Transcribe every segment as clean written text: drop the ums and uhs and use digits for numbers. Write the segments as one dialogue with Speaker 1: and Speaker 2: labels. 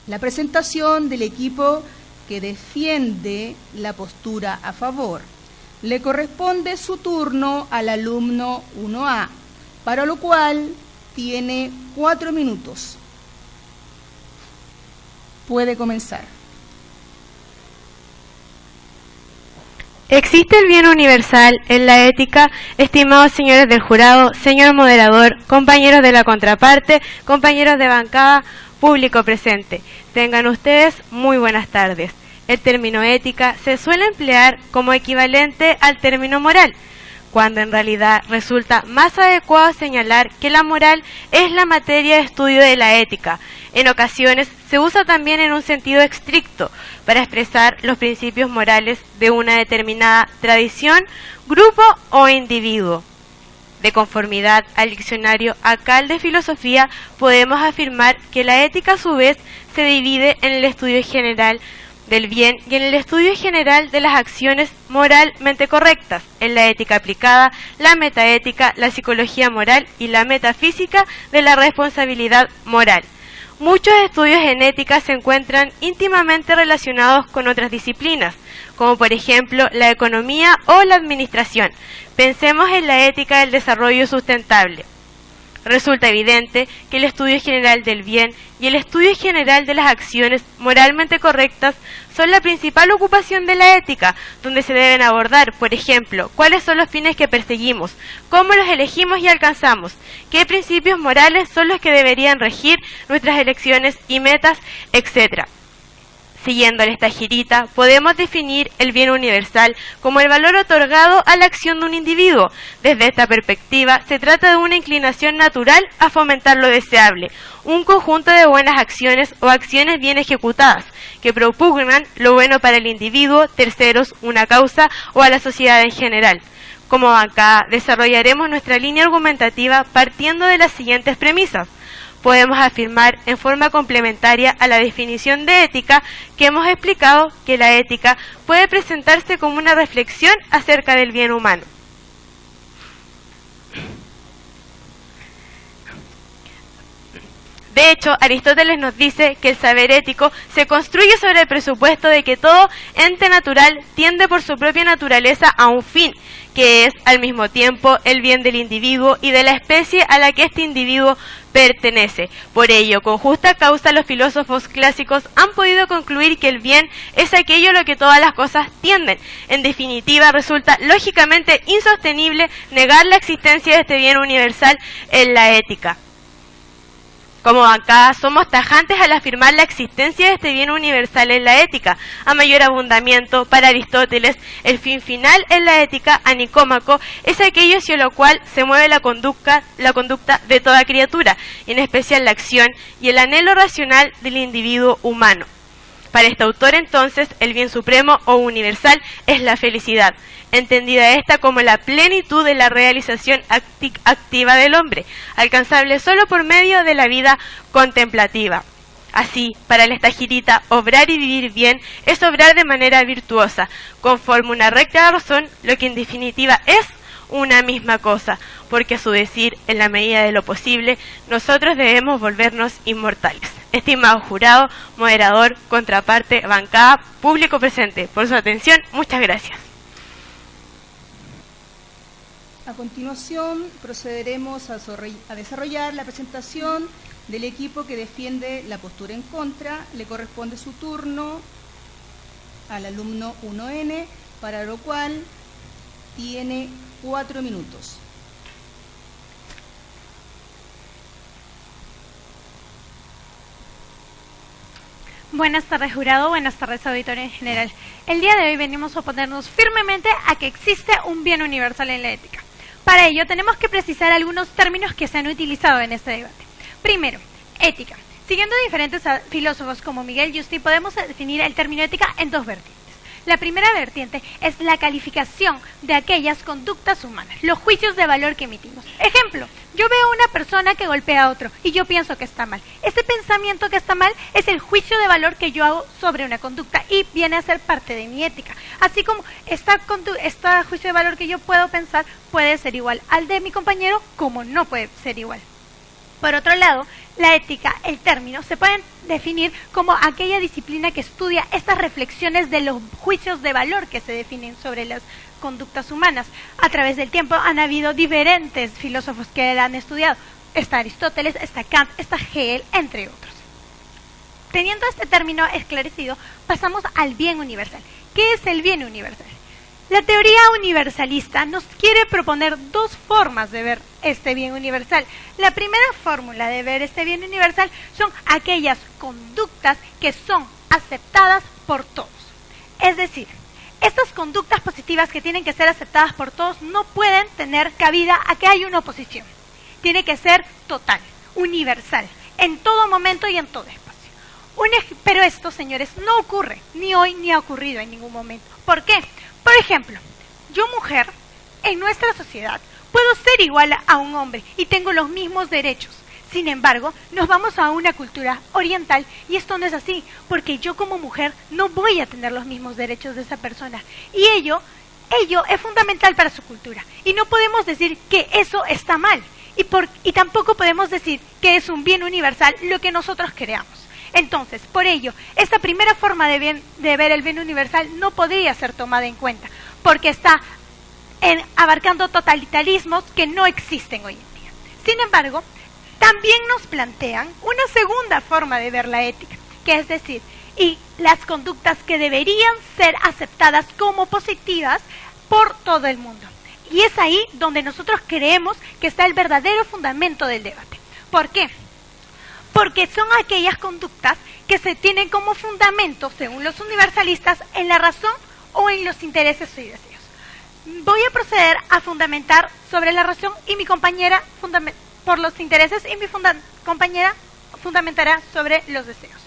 Speaker 1: la presentación del equipo que defiende la postura a favor. Le corresponde su turno al alumno 1A, para lo cual tiene 4 minutos. Puede comenzar.
Speaker 2: ¿Existe el bien universal en la ética, estimados señores del jurado, señor moderador, compañeros de la contraparte, compañeros de bancada, público presente? Tengan ustedes muy buenas tardes. El término ética se suele emplear como equivalente al término moral, cuando en realidad resulta más adecuado señalar que la moral es la materia de estudio de la ética. En ocasiones se usa también en un sentido estricto para expresar los principios morales de una determinada tradición, grupo o individuo. De conformidad al diccionario ACAL de filosofía, podemos afirmar que la ética a su vez se divide en el estudio general del bien y en el estudio general de las acciones moralmente correctas, en la ética aplicada, la metaética, la psicología moral y la metafísica de la responsabilidad moral. Muchos estudios en ética se encuentran íntimamente relacionados con otras disciplinas, como por ejemplo la economía o la administración. Pensemos en la ética del desarrollo sustentable. Resulta evidente que el estudio general del bien y el estudio general de las acciones moralmente correctas son la principal ocupación de la ética, donde se deben abordar, por ejemplo, cuáles son los fines que perseguimos, cómo los elegimos y alcanzamos, qué principios morales son los que deberían regir nuestras elecciones y metas, etc. Siguiendo esta girita, podemos definir el bien universal como el valor otorgado a la acción de un individuo. Desde esta perspectiva, se trata de una inclinación natural a fomentar lo deseable, un conjunto de buenas acciones o acciones bien ejecutadas, que propugnan lo bueno para el individuo, terceros, una causa o a la sociedad en general. Como acá, desarrollaremos nuestra línea argumentativa partiendo de las siguientes premisas. Podemos afirmar en forma complementaria a la definición de ética que hemos explicado que la ética puede presentarse como una reflexión acerca del bien humano. De hecho, Aristóteles nos dice que el saber ético se construye sobre el presupuesto de que todo ente natural tiende por su propia naturaleza a un fin, que es al mismo tiempo el bien del individuo y de la especie a la que este individuo pertenece. Por ello, con justa causa, los filósofos clásicos han podido concluir que el bien es aquello a lo que todas las cosas tienden. En definitiva, resulta lógicamente insostenible negar la existencia de este bien universal en la ética. Como acá, somos tajantes al afirmar la existencia de este bien universal en la ética. A mayor abundamiento, para Aristóteles, el fin final en la ética, a Nicómaco, es aquello hacia lo cual se mueve la conducta de toda criatura, y en especial la acción y el anhelo racional del individuo humano. Para este autor, entonces, el bien supremo o universal es la felicidad, entendida esta como la plenitud de la realización activa del hombre, alcanzable solo por medio de la vida contemplativa. Así, para esta girita, obrar y vivir bien es obrar de manera virtuosa, conforme una recta razón, lo que en definitiva es una misma cosa, porque a su decir, en la medida de lo posible, nosotros debemos volvernos inmortales. Estimado jurado, moderador, contraparte, bancada, público presente, por su atención, muchas gracias.
Speaker 1: A continuación, procederemos a desarrollar la presentación del equipo que defiende la postura en contra. Le corresponde su turno al alumno 1N, para lo cual tiene 4 minutos.
Speaker 3: Buenas tardes, jurado. Buenas tardes, auditorio en general. El día de hoy venimos a oponernos firmemente a que existe un bien universal en la ética. Para ello, tenemos que precisar algunos términos que se han utilizado en este debate. Primero, ética. Siguiendo diferentes filósofos como Miguel Justi, podemos definir el término ética en dos vertientes. La primera vertiente es la calificación de aquellas conductas humanas, los juicios de valor que emitimos. Ejemplo, yo veo a una persona que golpea a otro y yo pienso que está mal. Ese pensamiento que está mal es el juicio de valor que yo hago sobre una conducta y viene a ser parte de mi ética. Así como este juicio de valor que yo puedo pensar puede ser igual al de mi compañero, como no puede ser igual. Por otro lado, La ética, el término, se pueden definir como aquella disciplina que estudia estas reflexiones de los juicios de valor que se definen sobre las conductas humanas. A través del tiempo han habido diferentes filósofos que la han estudiado. Está Aristóteles, está Kant, está Hegel, entre otros. Teniendo este término esclarecido, pasamos al bien universal. ¿Qué es el bien universal? La teoría universalista nos quiere proponer dos formas de ver este bien universal. La primera fórmula de ver este bien universal son aquellas conductas que son aceptadas por todos. Es decir, estas conductas positivas que tienen que ser aceptadas por todos no pueden tener cabida a que haya una oposición. Tiene que ser total, universal, en todo momento y en todo espacio. Pero esto, señores, no ocurre, ni hoy ni ha ocurrido en ningún momento. ¿Por qué? Por ejemplo, yo mujer, en nuestra sociedad, puedo ser igual a un hombre y tengo los mismos derechos. Sin embargo, nos vamos a una cultura oriental y esto no es así, porque yo como mujer no voy a tener los mismos derechos de esa persona. Y ello es fundamental para su cultura. Y no podemos decir que eso está mal. Y tampoco podemos decir que es un bien universal lo que nosotros creamos. Entonces, por ello, esta primera forma de ver el bien universal no podría ser tomada en cuenta, porque está abarcando totalitarismos que no existen hoy en día. Sin embargo, también nos plantean una segunda forma de ver la ética, que es decir, y las conductas que deberían ser aceptadas como positivas por todo el mundo. Y es ahí donde nosotros creemos que está el verdadero fundamento del debate. ¿Por qué? Porque son aquellas conductas que se tienen como fundamento, según los universalistas, en la razón o en los intereses y deseos. Voy a proceder a fundamentar sobre la razón y mi compañera por los intereses y mi compañera fundamentará sobre los deseos.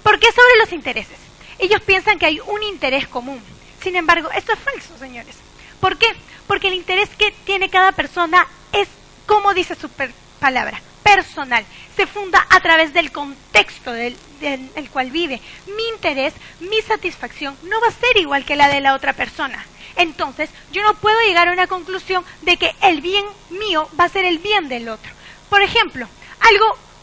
Speaker 3: ¿Por qué sobre los intereses? Ellos piensan que hay un interés común. Sin embargo, esto es falso, señores. ¿Por qué? Porque el interés que tiene cada persona es, como dice su palabra, personal. Se funda a través del contexto del cual vive. Mi interés, mi satisfacción no va a ser igual que la de la otra persona. Entonces, yo no puedo llegar a una conclusión de que el bien mío va a ser el bien del otro. Por ejemplo,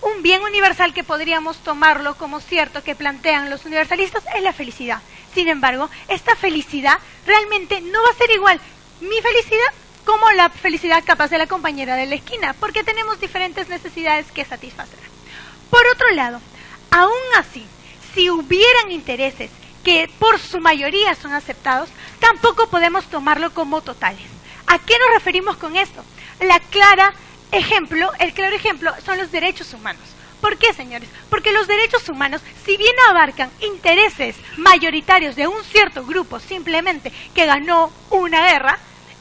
Speaker 3: un bien universal que podríamos tomarlo como cierto que plantean los universalistas es la felicidad. Sin embargo, esta felicidad realmente no va a ser igual mi felicidad como la felicidad capaz de la compañera de la esquina, porque tenemos diferentes necesidades que satisfacer. Por otro lado, aún así, si hubieran intereses que por su mayoría son aceptados, tampoco podemos tomarlo como totales. ¿A qué nos referimos con esto? El claro ejemplo son los derechos humanos. ¿Por qué, señores? Porque los derechos humanos, si bien abarcan intereses mayoritarios de un cierto grupo simplemente que ganó una guerra,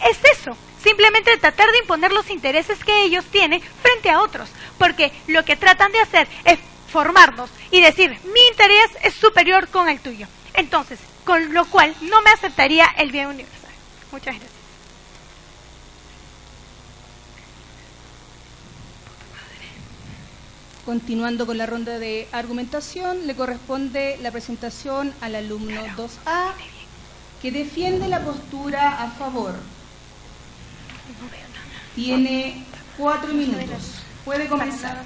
Speaker 3: es eso. Simplemente tratar de imponer los intereses que ellos tienen frente a otros, porque lo que tratan de hacer es formarnos y decir, mi interés es superior con el tuyo. Entonces, con lo cual no me aceptaría el bien universal. Muchas gracias.
Speaker 1: Continuando con la ronda de argumentación, le corresponde la presentación al alumno 2A, que defiende la postura a favor. Tiene 4 minutos. Puede comenzar.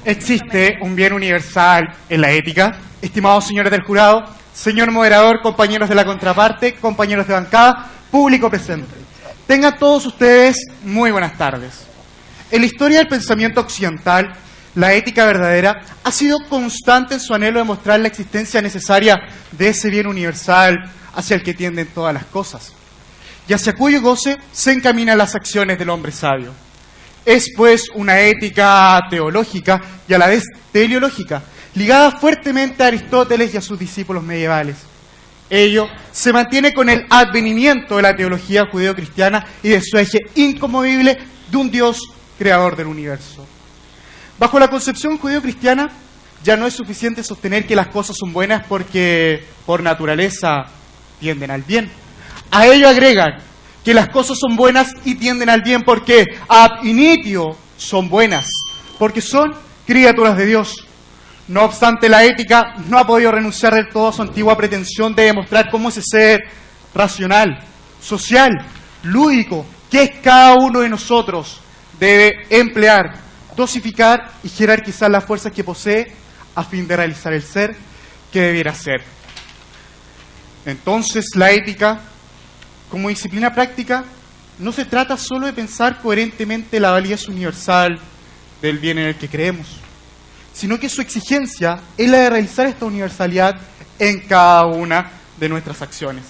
Speaker 4: ¿Existe un bien universal en la ética? Estimados señores del jurado, señor moderador, compañeros de la contraparte, compañeros de bancada, público presente. Tengan todos ustedes muy buenas tardes. En la historia del pensamiento occidental, la ética verdadera ha sido constante en su anhelo de mostrar la existencia necesaria de ese bien universal hacia el que tienden todas las cosas, y hacia cuyo goce se encaminan las acciones del hombre sabio. Es pues una ética teológica y a la vez teleológica, ligada fuertemente a Aristóteles y a sus discípulos medievales. Ello se mantiene con el advenimiento de la teología judeo-cristiana y de su eje inconmovible de un Dios creador del universo. Bajo la concepción judeo-cristiana, ya no es suficiente sostener que las cosas son buenas porque, por naturaleza, tienden al bien. A ello agregan que las cosas son buenas y tienden al bien porque ab initio son buenas, porque son criaturas de Dios. No obstante, la ética no ha podido renunciar del todo a su antigua pretensión de demostrar cómo ese ser racional, social, lúdico, que es cada uno de nosotros, debe emplear dosificar y jerarquizar las fuerzas que posee a fin de realizar el ser que debiera ser. Entonces, la ética, como disciplina práctica, no se trata solo de pensar coherentemente la validez universal del bien en el que creemos, sino que su exigencia es la de realizar esta universalidad en cada una de nuestras acciones.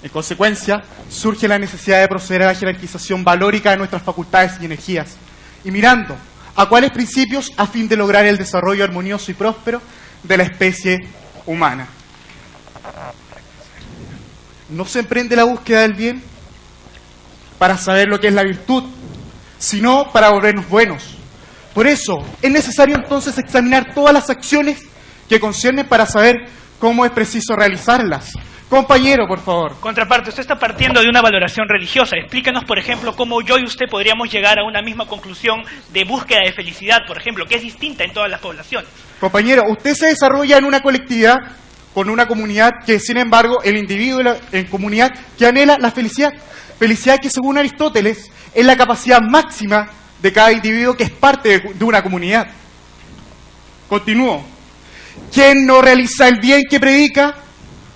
Speaker 4: En consecuencia, surge la necesidad de proceder a la jerarquización valórica de nuestras facultades y energías, y mirando a cuáles principios a fin de lograr el desarrollo armonioso y próspero de la especie humana. No se emprende la búsqueda del bien para saber lo que es la virtud, sino para volvernos buenos. Por eso, es necesario entonces examinar todas las acciones que conciernen para saber cómo es preciso realizarlas. Compañero, por favor.
Speaker 5: Contraparte, usted está partiendo de una valoración religiosa. Explícanos, por ejemplo, cómo yo y usted podríamos llegar a una misma conclusión de búsqueda de felicidad, por ejemplo, que es distinta en todas las poblaciones.
Speaker 4: Compañero, usted se desarrolla en una colectividad, con una comunidad que, sin embargo, el individuo en comunidad que anhela la felicidad. Felicidad que, según Aristóteles, es la capacidad máxima de cada individuo que es parte de una comunidad. Continúo. Quien no realiza el bien que predica,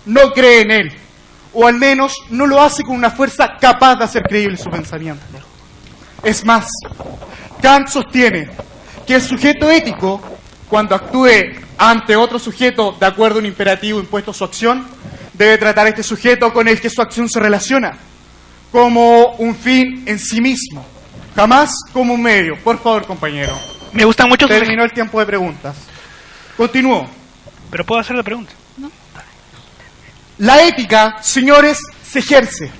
Speaker 4: no cree en él, o al menos no lo hace con una fuerza capaz de hacer creíble su pensamiento. Es más, Kant sostiene que el sujeto ético, cuando actúe ante otro sujeto de acuerdo a un imperativo impuesto a su acción, debe tratar a este sujeto con el que su acción se relaciona como un fin en sí mismo, jamás como un medio. Por favor, compañero.
Speaker 5: Me gustan mucho sus...
Speaker 4: Terminó el tiempo de preguntas. Continúo.
Speaker 5: Pero puedo hacer la pregunta.
Speaker 4: La ética, señores, se ejerce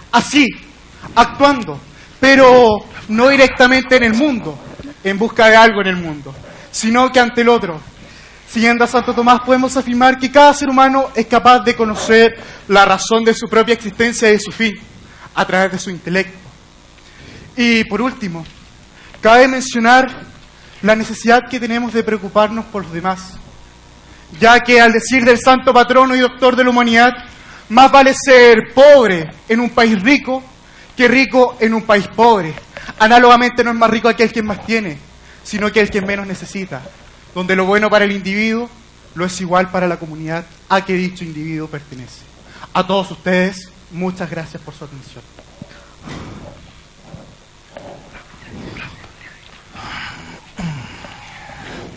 Speaker 4: así, actuando, pero no directamente en el mundo, en busca de algo en el mundo, sino que ante el otro. Siguiendo a Santo Tomás, podemos afirmar que cada ser humano es capaz de conocer la razón de su propia existencia y de su fin, a través de su intelecto. Y por último, cabe mencionar la necesidad que tenemos de preocuparnos por los demás, ya que, al decir del santo patrono y doctor de la humanidad, más vale ser pobre en un país rico que rico en un país pobre. Análogamente, no es más rico aquel que más tiene, sino que el que menos necesita, donde lo bueno para el individuo lo es igual para la comunidad a que dicho individuo pertenece. A todos ustedes, muchas gracias por su atención.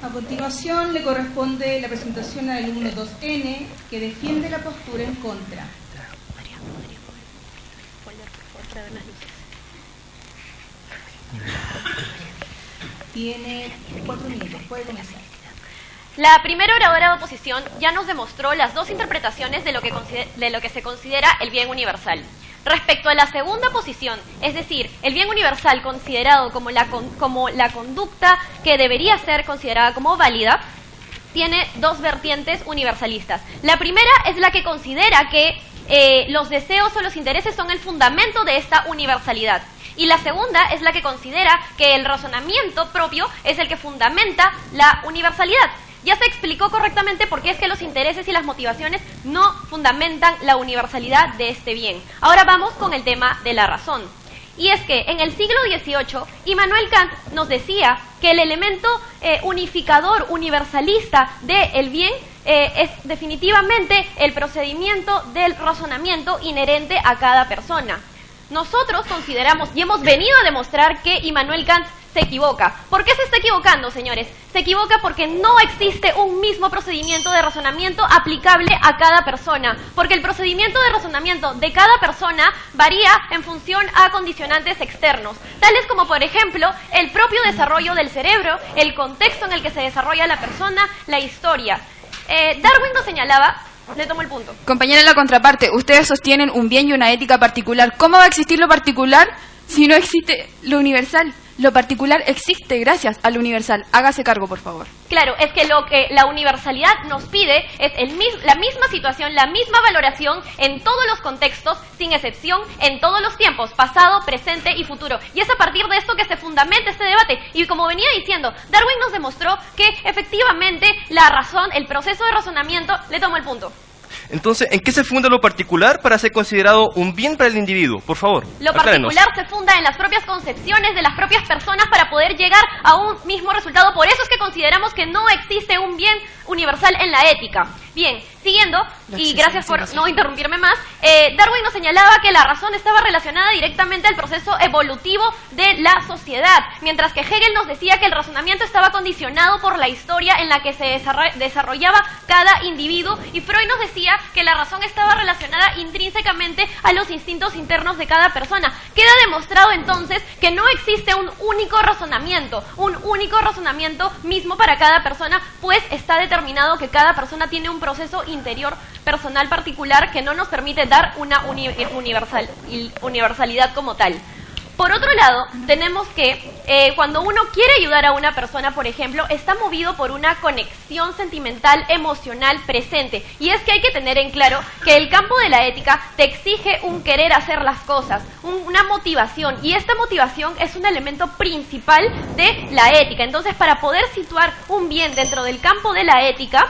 Speaker 1: A continuación le corresponde la presentación al alumno 2N, que defiende la postura en contra. Tiene 4 minutos, puede comenzar.
Speaker 6: La primera oradora de oposición ya nos demostró las dos interpretaciones de lo que se considera el bien universal. Respecto a la segunda posición, es decir, el bien universal considerado como la conducta que debería ser considerada como válida, tiene dos vertientes universalistas. La primera es la que considera que los deseos o los intereses son el fundamento de esta universalidad. Y la segunda es la que considera que el razonamiento propio es el que fundamenta la universalidad. Ya se explicó correctamente por qué es que los intereses y las motivaciones no fundamentan la universalidad de este bien. Ahora vamos con el tema de la razón. Y es que en el siglo XVIII, Immanuel Kant nos decía que el elemento unificador, universalista del bien es definitivamente el procedimiento del razonamiento inherente a cada persona. Nosotros consideramos y hemos venido a demostrar que Immanuel Kant se equivoca. ¿Por qué se está equivocando, señores? Se equivoca porque no existe un mismo procedimiento de razonamiento aplicable a cada persona, porque el procedimiento de razonamiento de cada persona varía en función a condicionantes externos, tales como, por ejemplo, el propio desarrollo del cerebro, el contexto en el que se desarrolla la persona, la historia. Darwin nos señalaba... Le tomo el punto.
Speaker 7: Compañera de la contraparte, ustedes sostienen un bien y una ética particular. ¿Cómo va a existir lo particular si no existe lo universal? Lo particular existe gracias a lo universal. Hágase cargo, por favor.
Speaker 6: Claro, es que lo que la universalidad nos pide es la misma situación, la misma valoración en todos los contextos, sin excepción, en todos los tiempos, pasado, presente y futuro. Y es a partir de esto que se fundamenta este debate. Y como venía diciendo, Darwin nos demostró que efectivamente la razón, el proceso de razonamiento, le tomo el punto.
Speaker 8: Entonces, ¿en qué se funda lo particular para ser considerado un bien para el individuo? Por favor,
Speaker 6: Lo
Speaker 8: aclárenos.
Speaker 6: particular se funda en las propias concepciones de las propias personas para poder llegar a un mismo resultado. Por eso es que consideramos que no existe un bien universal en la ética. Bien, siguiendo, y gracias por no interrumpirme más, Darwin nos señalaba que la razón estaba relacionada directamente al proceso evolutivo de la sociedad, mientras que Hegel nos decía que el razonamiento estaba condicionado por la historia en la que se desarrollaba cada individuo, y Freud nos decía que la razón estaba relacionada intrínsecamente a los instintos internos de cada persona. Queda demostrado entonces que no existe un único razonamiento mismo para cada persona, pues está determinado que cada persona tiene un proceso interior personal particular que no nos permite dar una universalidad como tal. Por otro lado, tenemos que cuando uno quiere ayudar a una persona, por ejemplo, está movido por una conexión sentimental, emocional presente. Y es que hay que tener en claro que el campo de la ética te exige un querer hacer las cosas, una motivación. Y esta motivación es un elemento principal de la ética. Entonces, para poder situar un bien dentro del campo de la ética,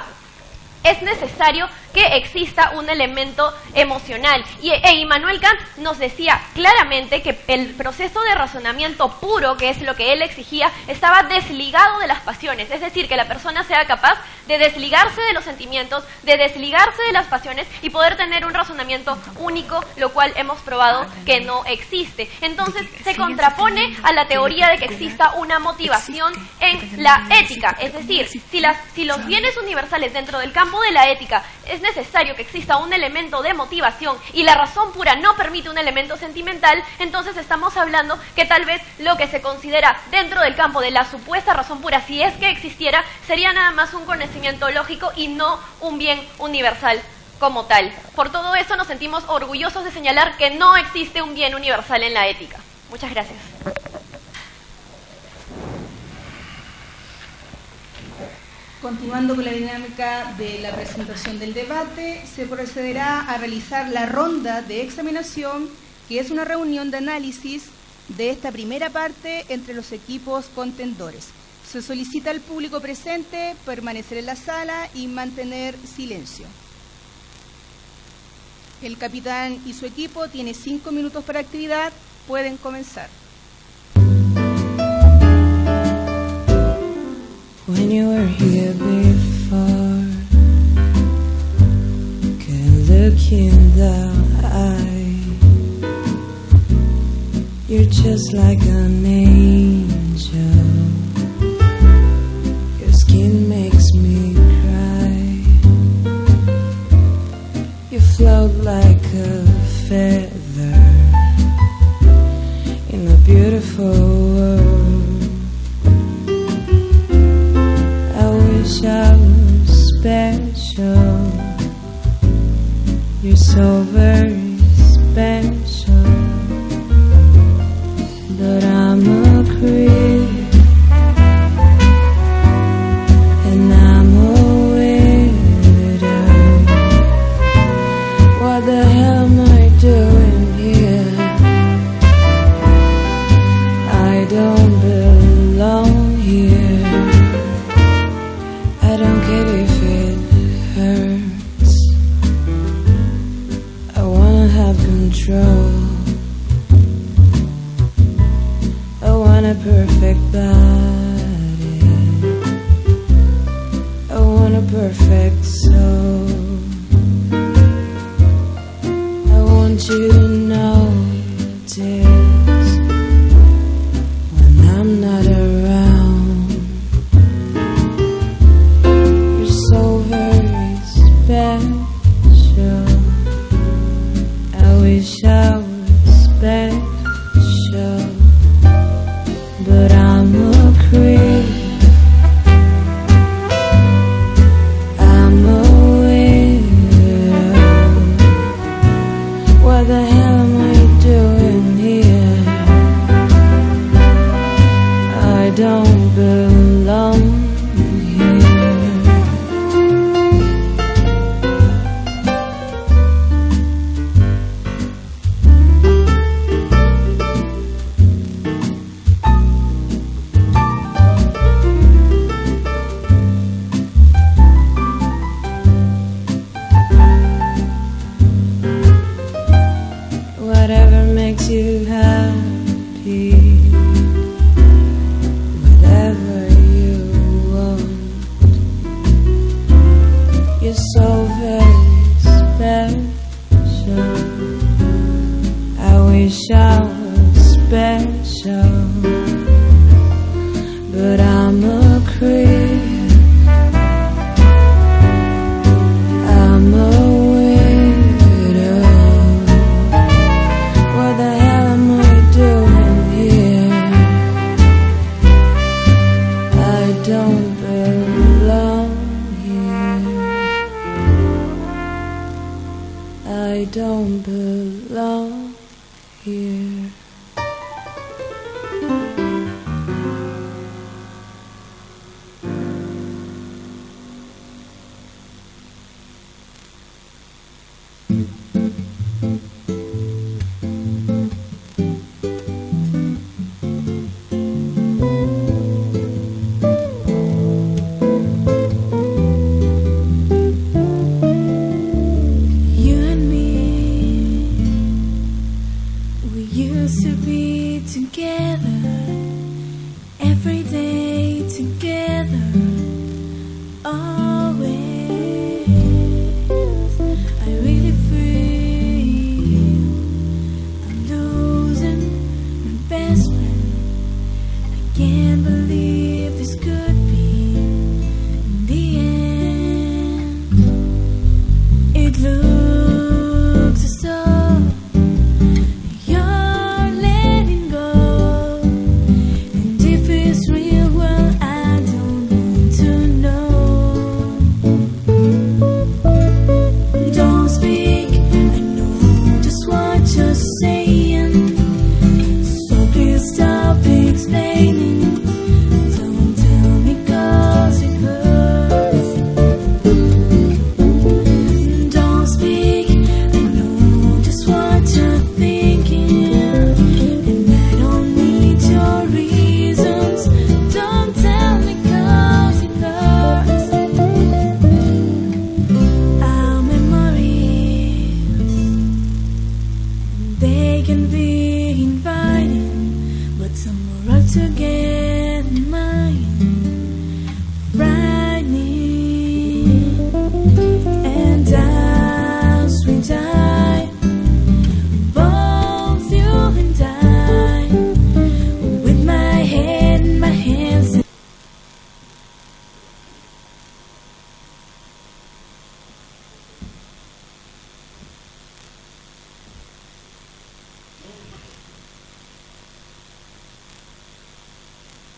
Speaker 6: es necesario que exista un elemento emocional. E Immanuel Kant nos decía claramente que el proceso de razonamiento puro, que es lo que él exigía, estaba desligado de las pasiones. Es decir, que la persona sea capaz de desligarse de los sentimientos, de desligarse de las pasiones y poder tener un razonamiento único, lo cual hemos probado que no existe. Entonces, se contrapone a la teoría de que exista una motivación en la ética. Es decir, si los bienes universales dentro del campo de la ética es necesario que exista un elemento de motivación y la razón pura no permite un elemento sentimental, entonces estamos hablando que tal vez lo que se considera dentro del campo de la supuesta razón pura, si es que existiera, sería nada más un conocimiento lógico y no un bien universal como tal. Por todo eso nos sentimos orgullosos de señalar que no existe un bien universal en la ética. Muchas gracias.
Speaker 1: Continuando con la dinámica de la presentación del debate, se procederá a realizar la ronda de examinación, que es una reunión de análisis de esta primera parte entre los equipos contendores. Se solicita al público presente permanecer en la sala y mantener silencio. El capitán y su equipo tienen 5 minutos para actividad. Pueden comenzar.
Speaker 9: When you were here before, can look in the eye. You're just like an angel. Your skin makes me cry. You float like a feather in a beautiful world. I was special. You're so very special. But I'm a creep, and I'm a widow. What the hell am I doing here? I don't belong here. I don't care if it hurts. I wanna have control. I want a perfect body. I want a perfect soul. I want you to notice when I'm not around. Special. I wish I was special, but I'm a creep. I'm a widow. What the hell am I doing here? I don't belong here. don't belong here. I don't belong here.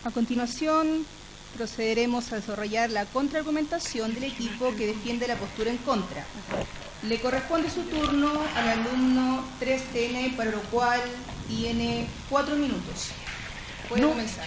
Speaker 1: A continuación, procederemos a desarrollar la contraargumentación del equipo que defiende la postura en contra. Le corresponde su turno al alumno 3N, para lo cual tiene 4 minutos. Puede comenzar.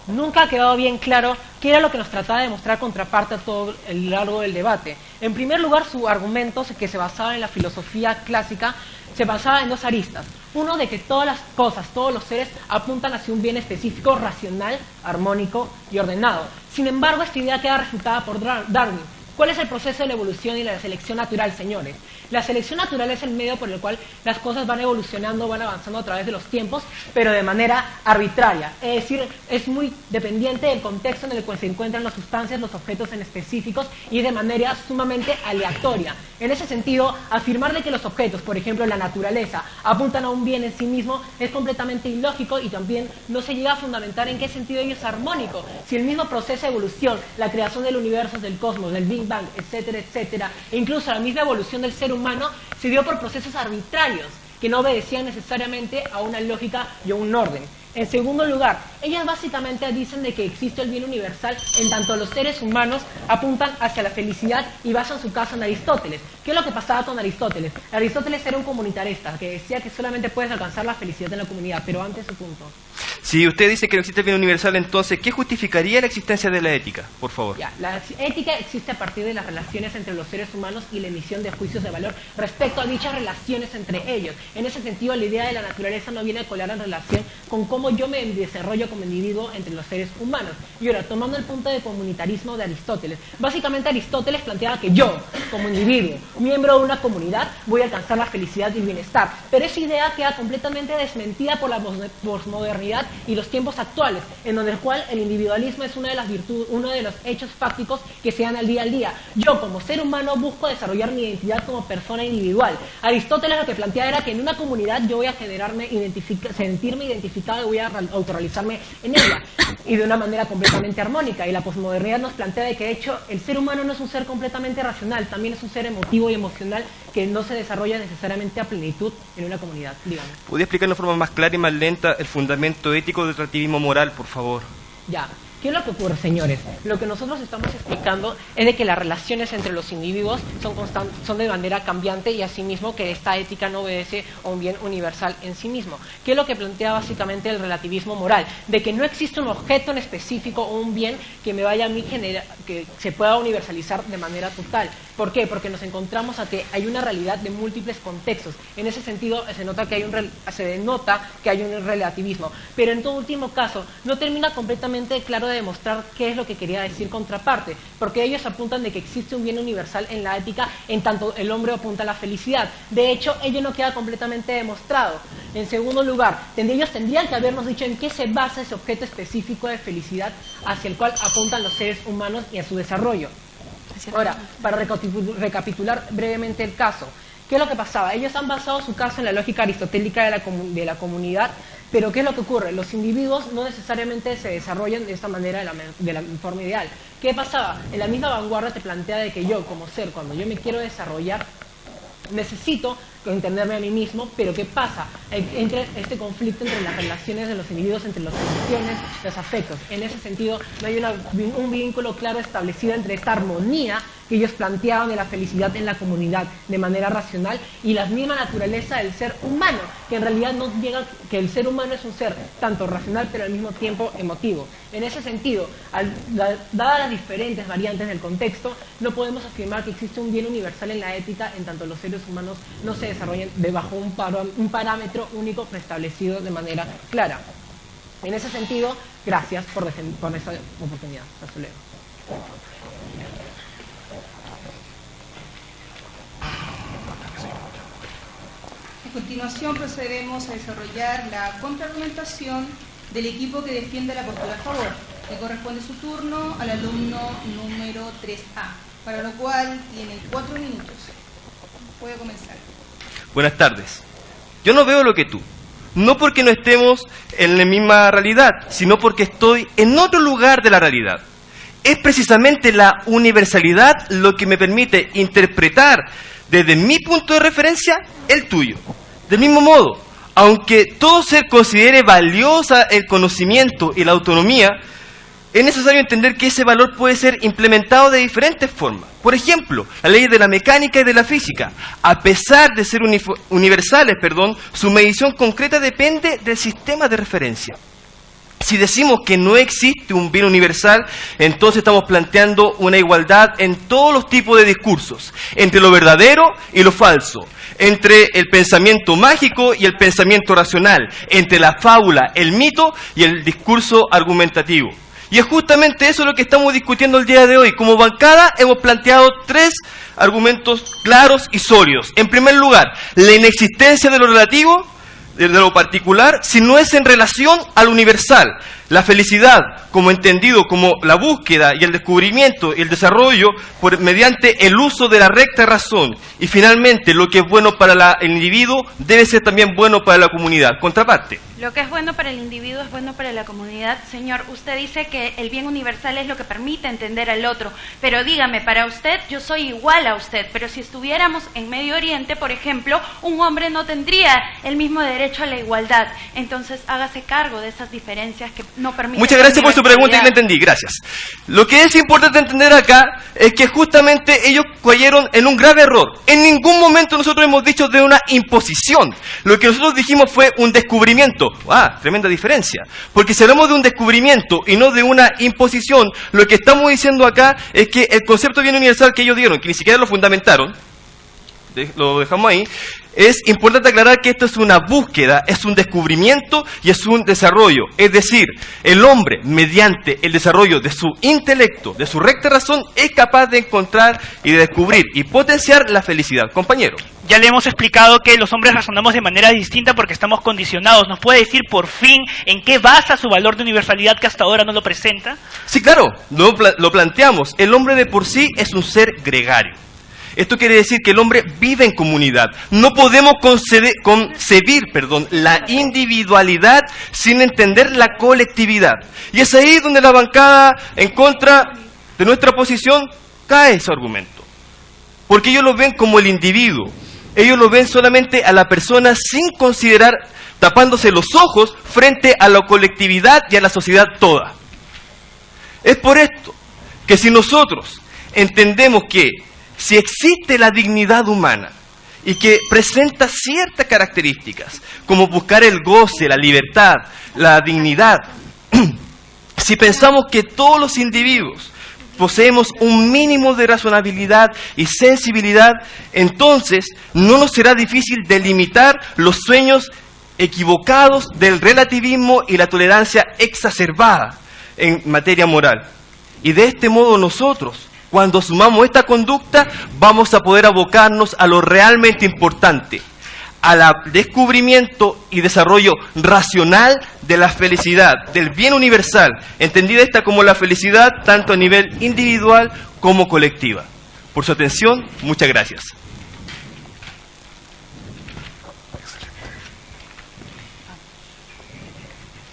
Speaker 10: Nunca ha quedado bien claro qué era lo que nos trataba de mostrar contraparte a todo el largo del debate. En primer lugar, su argumento, que se basaba en la filosofía clásica, se basaba en dos aristas. Uno, de que todas las cosas, todos los seres apuntan hacia un bien específico, racional, armónico y ordenado. Sin embargo, esta idea queda refutada por Darwin. ¿Cuál es el proceso de la evolución y la selección natural, señores? La selección natural es el medio por el cual las cosas van evolucionando, van avanzando a través de los tiempos, pero de manera arbitraria. Es decir, es muy dependiente del contexto en el que se encuentran las sustancias, los objetos en específicos, y de manera sumamente aleatoria. En ese sentido, afirmar de que los objetos, por ejemplo la naturaleza, apuntan a un bien en sí mismo es completamente ilógico, y también no se llega a fundamentar en qué sentido ello es armónico. Si el mismo proceso de evolución, la creación del universo, del cosmos, del Big Bang, etcétera, etcétera, e incluso la misma evolución del ser humano se dio por procesos arbitrarios que no obedecían necesariamente a una lógica y a un orden. En segundo lugar, ellas básicamente dicen de que existe el bien universal en tanto los seres humanos apuntan hacia la felicidad y basan su caso en Aristóteles. ¿Qué es lo que pasaba con Aristóteles? Aristóteles era un comunitarista que decía que solamente puedes alcanzar la felicidad en la comunidad, pero antes su punto.
Speaker 8: Si usted dice que no existe el bien universal, entonces, ¿qué justificaría la existencia de la ética? Por favor.
Speaker 10: Ya, la ética existe a partir de las relaciones entre los seres humanos y la emisión de juicios de valor respecto a dichas relaciones entre ellos. En ese sentido, la idea de la naturaleza no viene a colar en relación con cómo yo me desarrollo como individuo entre los seres humanos. Y ahora, tomando el punto de comunitarismo de Aristóteles, básicamente Aristóteles planteaba que yo, como individuo, miembro de una comunidad, voy a alcanzar la felicidad y el bienestar. Pero esa idea queda completamente desmentida por la posmodernidad y los tiempos actuales, en donde el cual el individualismo es una de las virtudes, uno de los hechos fácticos que se dan al día. Yo, como ser humano, busco desarrollar mi identidad como persona individual. Aristóteles lo que planteaba era que en una comunidad yo voy a sentirme identificado y voy a autorrealizarme en ella, y de una manera completamente armónica. Y la posmodernidad nos plantea de que, de hecho, el ser humano no es un ser completamente racional, también es un ser emotivo y emocional que no se desarrolla necesariamente a plenitud en una comunidad. Dígame.
Speaker 8: ¿Podría explicar de forma más clara y más lenta el fundamento ético del relativismo moral, por favor?
Speaker 10: Ya. ¿Qué es lo que ocurre, señores? Lo que nosotros estamos explicando es de que las relaciones entre los individuos son de manera cambiante y asimismo que esta ética no obedece a un bien universal en sí mismo. ¿Qué es lo que plantea básicamente el relativismo moral? De que no existe un objeto en específico o un bien que me vaya a mí que se pueda universalizar de manera total. ¿Por qué? Porque nos encontramos a que hay una realidad de múltiples contextos. En ese sentido se denota que hay un relativismo. Pero en todo último caso, no termina completamente claro de demostrar qué es lo que quería decir contraparte, porque ellos apuntan de que existe un bien universal en la ética en tanto el hombre apunta a la felicidad. De hecho, ello no queda completamente demostrado. En segundo lugar, ellos tendrían que habernos dicho en qué se basa ese objeto específico de felicidad hacia el cual apuntan los seres humanos y a su desarrollo. Ahora, para recapitular brevemente el caso, ¿qué es lo que pasaba? Ellos han basado su caso en la lógica aristotélica de la comunidad, pero ¿qué es lo que ocurre? Los individuos no necesariamente se desarrollan de esta manera de la forma ideal. ¿Qué pasaba? En la misma vanguardia te plantea de que yo, como ser, cuando yo me quiero desarrollar, necesito entenderme a mí mismo, pero ¿qué pasa? Entre este conflicto entre las relaciones de los individuos, entre las emociones, los afectos. En ese sentido, no hay un vínculo claro establecido entre esta armonía que ellos planteaban de la felicidad en la comunidad de manera racional y la misma naturaleza del ser humano, que en realidad no llega, que el ser humano es un ser tanto racional pero al mismo tiempo emotivo. En ese sentido, dadas las diferentes variantes del contexto, no podemos afirmar que existe un bien universal en la ética en tanto los seres humanos no se desarrollen bajo un parámetro único preestablecido de manera clara. En ese sentido, gracias por esta oportunidad. Hasta luego.
Speaker 1: A continuación procedemos a desarrollar la contraargumentación del equipo que defiende la postura a favor. Le corresponde su turno al alumno número 3A, para lo cual tiene 4 minutos. Puede comenzar.
Speaker 8: Buenas tardes. Yo no veo lo que tú. No porque no estemos en la misma realidad, sino porque estoy en otro lugar de la realidad. Es precisamente la universalidad lo que me permite interpretar desde mi punto de referencia el tuyo. Del mismo modo, aunque todo ser considere valiosa el conocimiento y la autonomía, es necesario entender que ese valor puede ser implementado de diferentes formas. Por ejemplo, las leyes de la mecánica y de la física, a pesar de ser universales, su medición concreta depende del sistema de referencia. Si decimos que no existe un bien universal, entonces estamos planteando una igualdad en todos los tipos de discursos, entre lo verdadero y lo falso, entre el pensamiento mágico y el pensamiento racional, entre la fábula, el mito y el discurso argumentativo. Y es justamente eso lo que estamos discutiendo el día de hoy. Como bancada hemos planteado 3 argumentos claros y sólidos. En primer lugar, la inexistencia de lo relativo, de lo particular, si no es en relación al universal. La felicidad, como entendido como la búsqueda y el descubrimiento y el desarrollo mediante el uso de la recta razón. Y finalmente, lo que es bueno para el individuo debe ser también bueno para la comunidad. Contraparte.
Speaker 3: Lo que es bueno para el individuo es bueno para la comunidad. Señor, usted dice que el bien universal es lo que permite entender al otro. Pero dígame, para usted, yo soy igual a usted. Pero si estuviéramos en Medio Oriente, por ejemplo, un hombre no tendría el mismo derecho a la igualdad. Entonces, hágase cargo de esas diferencias que no permiten.
Speaker 8: Muchas gracias por su pregunta y la entendí, gracias. Lo que es importante entender acá es que justamente ellos cayeron en un grave error. En ningún momento nosotros hemos dicho de una imposición. Lo que nosotros dijimos fue un descubrimiento. Tremenda diferencia. Porque si hablamos de un descubrimiento y no de una imposición, lo que estamos diciendo acá es que el concepto de bien universal que ellos dieron, que ni siquiera lo fundamentaron, lo dejamos ahí, es importante aclarar que esto es una búsqueda, es un descubrimiento y es un desarrollo. Es decir, el hombre, mediante el desarrollo de su intelecto, de su recta razón, es capaz de encontrar y de descubrir y potenciar la felicidad. Compañero.
Speaker 5: Ya le hemos explicado que los hombres razonamos de manera distinta porque estamos condicionados. ¿Nos puede decir por fin en qué basa su valor de universalidad que hasta ahora no lo presenta?
Speaker 8: Sí, claro, lo planteamos. El hombre de por sí es un ser gregario. Esto quiere decir que el hombre vive en comunidad. No podemos concebir la individualidad sin entender la colectividad. Y es ahí donde la bancada, en contra de nuestra posición, cae ese argumento. Porque ellos lo ven como el individuo. Ellos lo ven solamente a la persona sin considerar, tapándose los ojos frente a la colectividad y a la sociedad toda. Es por esto que si nosotros entendemos que si existe la dignidad humana y que presenta ciertas características, como buscar el goce, la libertad, la dignidad, si pensamos que todos los individuos poseemos un mínimo de razonabilidad y sensibilidad, entonces no nos será difícil delimitar los sueños equivocados del relativismo y la tolerancia exacerbada en materia moral. Y de este modo nosotros, cuando sumamos esta conducta, vamos a poder abocarnos a lo realmente importante, al descubrimiento y desarrollo racional de la felicidad, del bien universal, entendida esta como la felicidad tanto a nivel individual como colectiva. Por su atención, muchas gracias.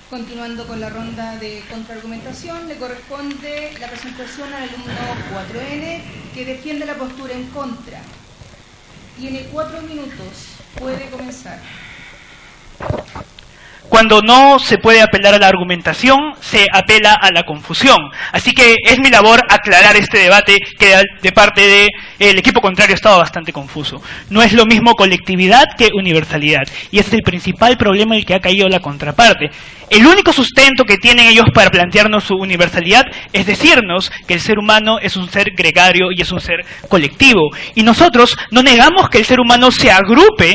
Speaker 1: Continuando con la ronda de contraargumentación, le corresponde la presentación al alumno 4N, que defiende la postura en contra. Tiene 4 minutos. Puede comenzar.
Speaker 5: Cuando no se puede apelar a la argumentación, se apela a la confusión. Así que es mi labor aclarar este debate que de parte del equipo contrario ha estado bastante confuso. No es lo mismo colectividad que universalidad. Y ese es el principal problema en el que ha caído la contraparte. El único sustento que tienen ellos para plantearnos su universalidad es decirnos que el ser humano es un ser gregario y es un ser colectivo. Y nosotros no negamos que el ser humano se agrupe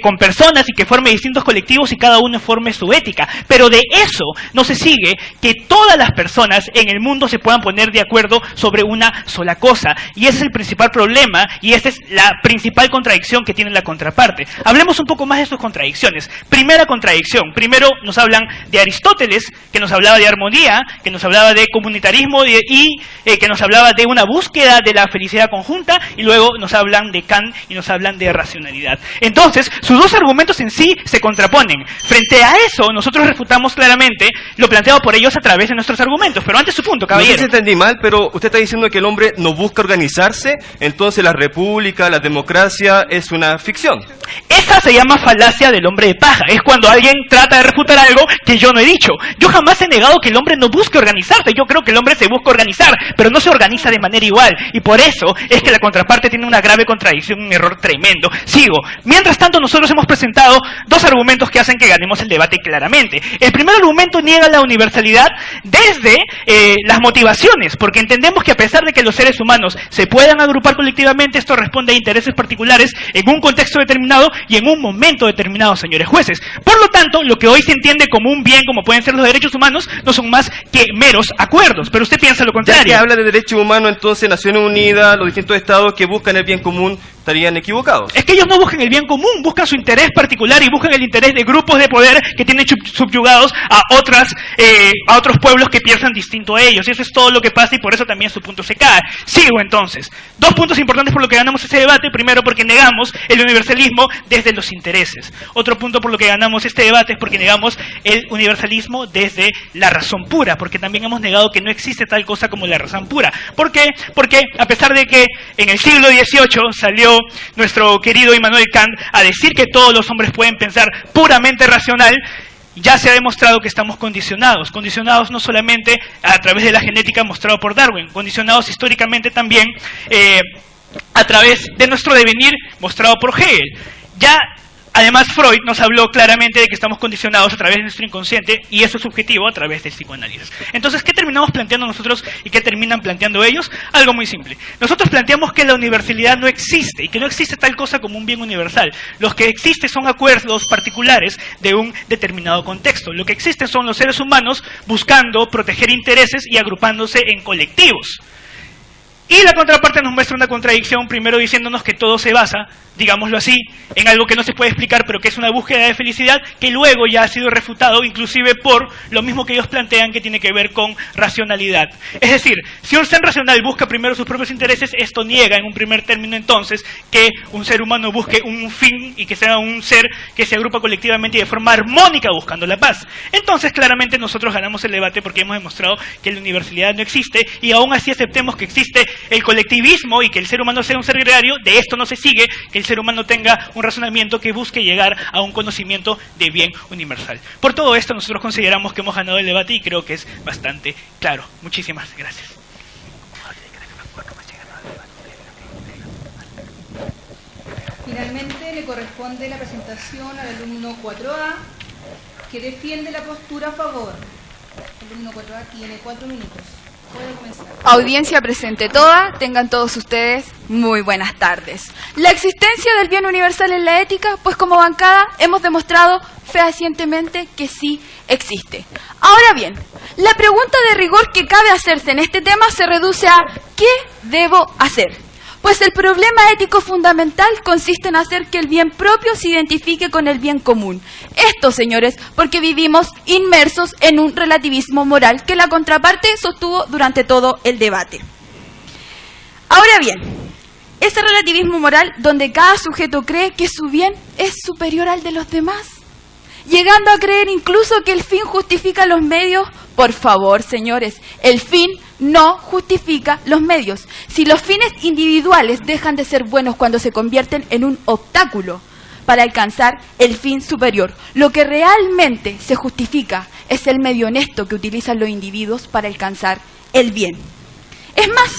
Speaker 5: con personas y que forme distintos colectivos y cada uno forme su ética. Pero de eso no se sigue que todas las personas en el mundo se puedan poner de acuerdo sobre una sola cosa. Y ese es el principal problema y esa es la principal contradicción que tiene la contraparte. Hablemos un poco más de sus contradicciones. Primera contradicción. Primero nos hablan de Aristóteles, que nos hablaba de armonía, que nos hablaba de comunitarismo y que nos hablaba de una búsqueda de la felicidad conjunta, y luego nos hablan de Kant y nos hablan de racionalidad. Entonces, sus dos argumentos en sí se contraponen. Frente a eso, nosotros refutamos claramente lo planteado por ellos a través de nuestros argumentos. Pero antes su punto, caballero.
Speaker 8: No sé si entendí mal, pero usted está diciendo que el hombre no busca organizarse, entonces la república, la democracia es una ficción.
Speaker 5: Esa se llama falacia del hombre de paja. Es cuando alguien trata de refutar algo que yo no he dicho. Yo jamás he negado que el hombre no busque organizarse. Yo creo que el hombre se busca organizar, pero no se organiza de manera igual. Y por eso es que la contraparte tiene una grave contradicción, un error tremendo. Sigo. Mientras tanto, nosotros hemos presentado dos argumentos que hacen que ganemos el debate claramente. El primer argumento niega la universalidad desde las motivaciones, porque entendemos que a pesar de que los seres humanos se puedan agrupar colectivamente, esto responde a intereses particulares en un contexto determinado y en un momento determinado, señores jueces. Por lo tanto, lo que hoy se entiende como un bien, como pueden ser los derechos humanos, no son más que meros acuerdos. Pero usted piensa lo contrario.
Speaker 8: Ya que habla de derechos humanos, entonces Naciones Unidas, los distintos estados que buscan el bien común, estarían equivocados.
Speaker 5: Es que ellos no buscan el bien común, buscan su interés particular y buscan el interés de grupos de poder que tienen subyugados a otros pueblos que piensan distinto a ellos. Y eso es todo lo que pasa y por eso también su punto se cae. Sigo entonces. Dos puntos importantes por lo que ganamos ese debate. Primero, porque negamos el universalismo desde los intereses. Otro punto por lo que ganamos este debate es porque negamos el universalismo desde la razón pura, porque también hemos negado que no existe tal cosa como la razón pura. ¿Por qué? Porque a pesar de que en el siglo XVIII salió nuestro querido Immanuel Kant a decir que todos los hombres pueden pensar puramente racional, ya se ha demostrado que estamos condicionados no solamente a través de la genética mostrado por Darwin, condicionados históricamente también a través de nuestro devenir mostrado por Hegel. Ya además, Freud nos habló claramente de que estamos condicionados a través de nuestro inconsciente, y eso es subjetivo a través del psicoanálisis. Entonces, ¿qué terminamos planteando nosotros y qué terminan planteando ellos? Algo muy simple. Nosotros planteamos que la universalidad no existe, y que no existe tal cosa como un bien universal. Los que existen son acuerdos particulares de un determinado contexto. Lo que existe son los seres humanos buscando proteger intereses y agrupándose en colectivos. Y la contraparte nos muestra una contradicción, primero diciéndonos que todo se basa, digámoslo así, en algo que no se puede explicar, pero que es una búsqueda de felicidad, que luego ya ha sido refutado, inclusive por lo mismo que ellos plantean, que tiene que ver con racionalidad. Es decir, si un ser racional busca primero sus propios intereses, esto niega en un primer término entonces que un ser humano busque un fin y que sea un ser que se agrupa colectivamente y de forma armónica buscando la paz. Entonces, claramente nosotros ganamos el debate porque hemos demostrado que la universalidad no existe, y aún así aceptemos que existe el colectivismo y que el ser humano sea un ser gregario, de esto no se sigue que el ser humano tenga un razonamiento que busque llegar a un conocimiento de bien universal. Por todo esto nosotros consideramos que hemos ganado el debate y creo que es bastante claro. Muchísimas gracias.
Speaker 1: Finalmente le corresponde la presentación al alumno 4A que defiende la postura a favor. El alumno 4A tiene 4 minutos. Puede comenzar.
Speaker 7: Audiencia presente toda, tengan todos ustedes muy buenas tardes. La existencia del bien universal en la ética, pues como bancada hemos demostrado fehacientemente que sí existe. Ahora bien, la pregunta de rigor que cabe hacerse en este tema se reduce a ¿qué debo hacer? Pues el problema ético fundamental consiste en hacer que el bien propio se identifique con el bien común. Esto, señores, porque vivimos inmersos en un relativismo moral que la contraparte sostuvo durante todo el debate. Ahora bien, ese relativismo moral donde cada sujeto cree que su bien es superior al de los demás, llegando a creer incluso que el fin justifica los medios. Por favor, señores, el fin no justifica los medios. Si los fines individuales dejan de ser buenos cuando se convierten en un obstáculo para alcanzar el fin superior, lo que realmente se justifica es el medio honesto que utilizan los individuos para alcanzar el bien. Es más,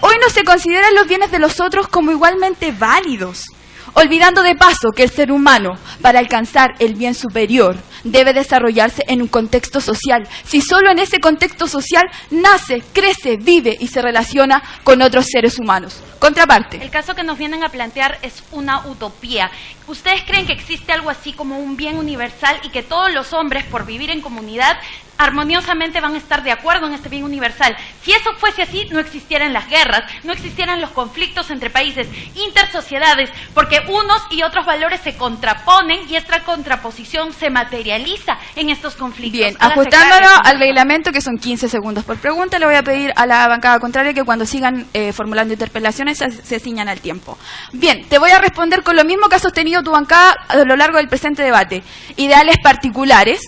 Speaker 7: hoy no se consideran los bienes de los otros como igualmente válidos, olvidando de paso que el ser humano, para alcanzar el bien superior, debe desarrollarse en un contexto social. Si solo en ese contexto social nace, crece, vive y se relaciona con otros seres humanos. Contraparte.
Speaker 11: El caso que nos vienen a plantear es una utopía. ¿Ustedes creen que existe algo así como un bien universal y que todos los hombres, por vivir en comunidad, armoniosamente van a estar de acuerdo en este bien universal? Si eso fuese así, no existieran las guerras, no existieran los conflictos entre países, intersociedades, porque unos y otros valores se contraponen y esta contraposición se materializa en estos conflictos.
Speaker 7: Bien, ajustándonos al reglamento, que son 15 segundos por pregunta, le voy a pedir a la bancada contraria que cuando sigan formulando interpelaciones se ciñan al tiempo. Bien, te voy a responder con lo mismo que ha sostenido tu bancada a lo largo del presente debate. Ideales particulares.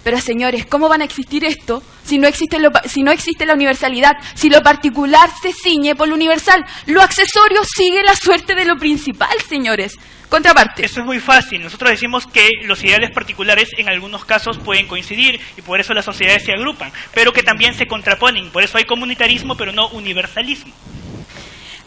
Speaker 7: Pero señores, ¿cómo van a existir esto si no existe la universalidad? Si lo particular se ciñe por lo universal, lo accesorio sigue la suerte de lo principal, señores. Contraparte.
Speaker 5: Eso es muy fácil. Nosotros decimos que los ideales particulares en algunos casos pueden coincidir y por eso las sociedades se agrupan, pero que también se contraponen. Por eso hay comunitarismo, pero no universalismo.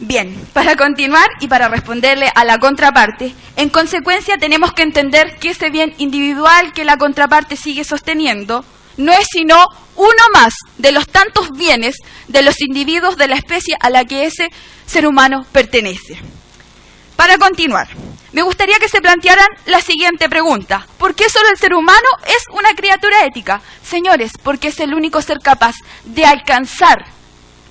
Speaker 7: Bien, para continuar y para responderle a la contraparte, en consecuencia tenemos que entender que ese bien individual que la contraparte sigue sosteniendo no es sino uno más de los tantos bienes de los individuos de la especie a la que ese ser humano pertenece. Para continuar, me gustaría que se plantearan la siguiente pregunta. ¿Por qué solo el ser humano es una criatura ética? Señores, porque es el único ser capaz de alcanzar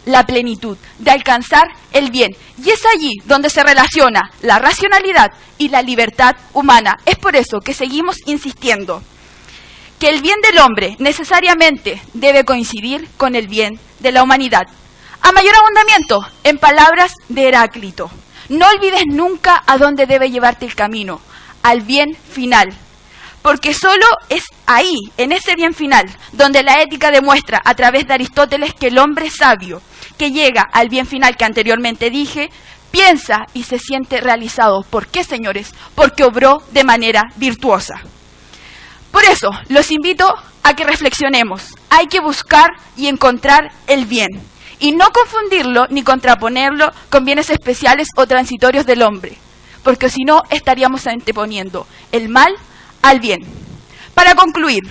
Speaker 7: la plenitud, de alcanzar el bien. Y es allí donde se relaciona la racionalidad y la libertad humana. Es por eso que seguimos insistiendo que el bien del hombre necesariamente debe coincidir con el bien de la humanidad. A mayor abundamiento, en palabras de Heráclito, no olvides nunca a dónde debe llevarte el camino, al bien final. Porque solo es ahí, en ese bien final, donde la ética demuestra a través de Aristóteles que el hombre sabio, que llega al bien final que anteriormente dije, piensa y se siente realizado. ¿Por qué, señores? Porque obró de manera virtuosa. Por eso, los invito a que reflexionemos. Hay que buscar y encontrar el bien, y no confundirlo ni contraponerlo con bienes especiales o transitorios del hombre, porque si no estaríamos anteponiendo el mal al bien. Para concluir,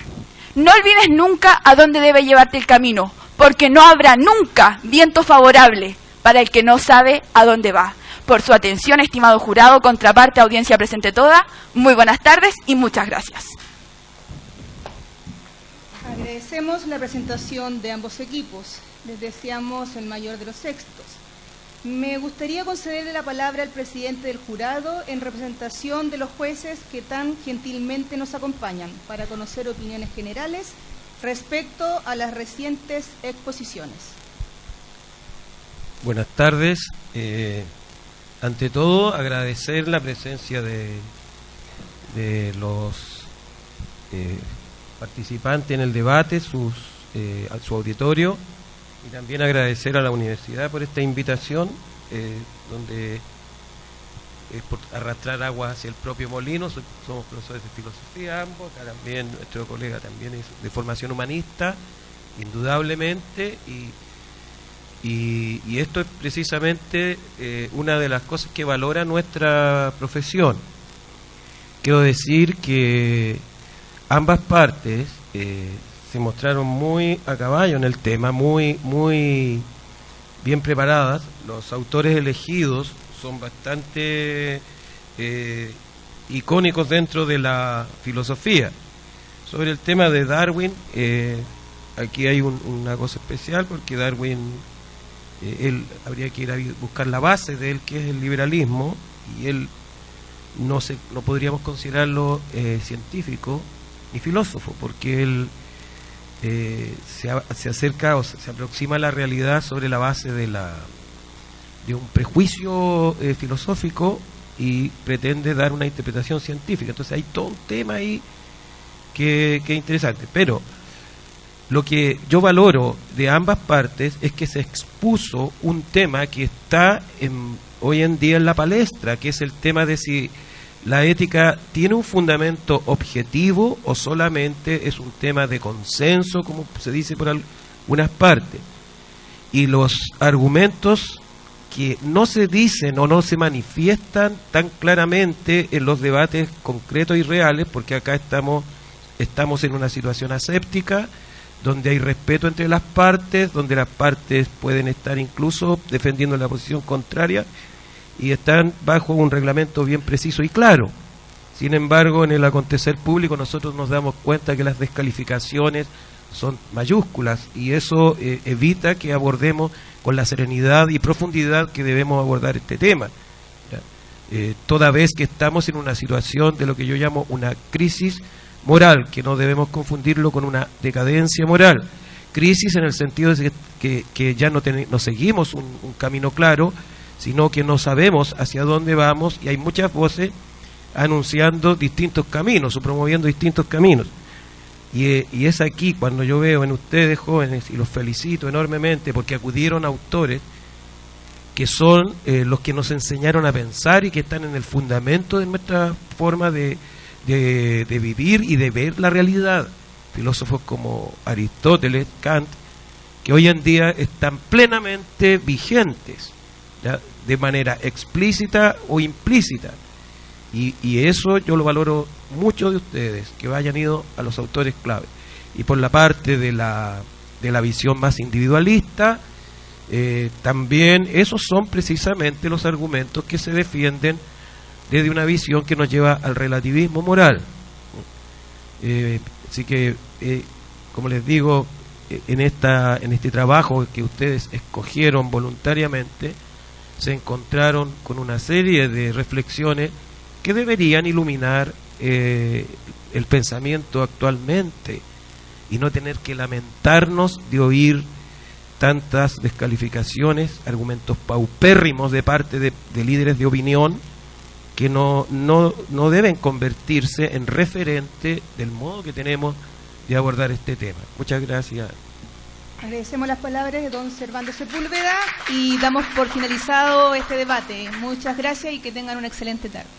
Speaker 7: no olvides nunca a dónde debe llevarte el camino, porque no habrá nunca viento favorable para el que no sabe a dónde va. Por su atención, estimado jurado, contraparte, audiencia presente toda, muy buenas tardes y muchas gracias.
Speaker 1: Agradecemos la presentación de ambos equipos. Les deseamos el mayor de los éxitos. Me gustaría concederle la palabra al presidente del jurado en representación de los jueces que tan gentilmente nos acompañan para conocer opiniones generales respecto a las recientes exposiciones.
Speaker 12: Buenas tardes. Ante todo, agradecer la presencia de los participantes en el debate, su auditorio. Y también agradecer a la universidad por esta invitación, donde es por arrastrar agua hacia el propio molino. Somos profesores de filosofía ambos, acá también nuestro colega también es de formación humanista, indudablemente, y esto es precisamente una de las cosas que valora nuestra profesión. Quiero decir que ambas partes se mostraron muy a caballo en el tema, muy bien preparadas. Los autores elegidos son bastante icónicos dentro de la filosofía. Sobre el tema de Darwin, aquí hay una cosa especial, porque Darwin, él habría que ir a buscar la base de él, que es el liberalismo, y él no podríamos considerarlo científico ni filósofo, porque él se acerca o se aproxima a la realidad sobre la base de un prejuicio filosófico y pretende dar una interpretación científica. Entonces hay todo un tema ahí que es interesante, pero lo que yo valoro de ambas partes es que se expuso un tema que está hoy en día en la palestra, que es el tema de si la ética tiene un fundamento objetivo o solamente es un tema de consenso, como se dice por algunas partes. Y los argumentos que no se dicen o no se manifiestan tan claramente en los debates concretos y reales, porque acá estamos en una situación aséptica, donde hay respeto entre las partes, donde las partes pueden estar incluso defendiendo la posición contraria, y están bajo un reglamento bien preciso y claro. Sin embargo, en el acontecer público nosotros nos damos cuenta que las descalificaciones son mayúsculas, y eso evita que abordemos con la serenidad y profundidad que debemos abordar este tema. Toda vez que estamos en una situación de lo que yo llamo una crisis moral, que no debemos confundirlo con una decadencia moral. Crisis en el sentido de que ya no seguimos un camino claro, sino que no sabemos hacia dónde vamos, y hay muchas voces anunciando distintos caminos o promoviendo distintos caminos. Y es aquí cuando yo veo en ustedes jóvenes, y los felicito enormemente porque acudieron autores que son los que nos enseñaron a pensar y que están en el fundamento de nuestra forma de vivir y de ver la realidad. Filósofos como Aristóteles, Kant, que hoy en día están plenamente vigentes, ¿ya?, de manera explícita o implícita. Y eso yo lo valoro mucho de ustedes, que hayan ido a los autores clave. Y por la parte de la visión más individualista, también esos son precisamente los argumentos que se defienden desde una visión que nos lleva al relativismo moral. Así que, como les digo, en este trabajo que ustedes escogieron voluntariamente, se encontraron con una serie de reflexiones que deberían iluminar el pensamiento actualmente, y no tener que lamentarnos de oír tantas descalificaciones, argumentos paupérrimos de parte de líderes de opinión que no deben convertirse en referente del modo que tenemos de abordar este tema. Muchas gracias.
Speaker 1: Agradecemos las palabras de don Servando Sepúlveda y damos por finalizado este debate. Muchas gracias y que tengan una excelente tarde.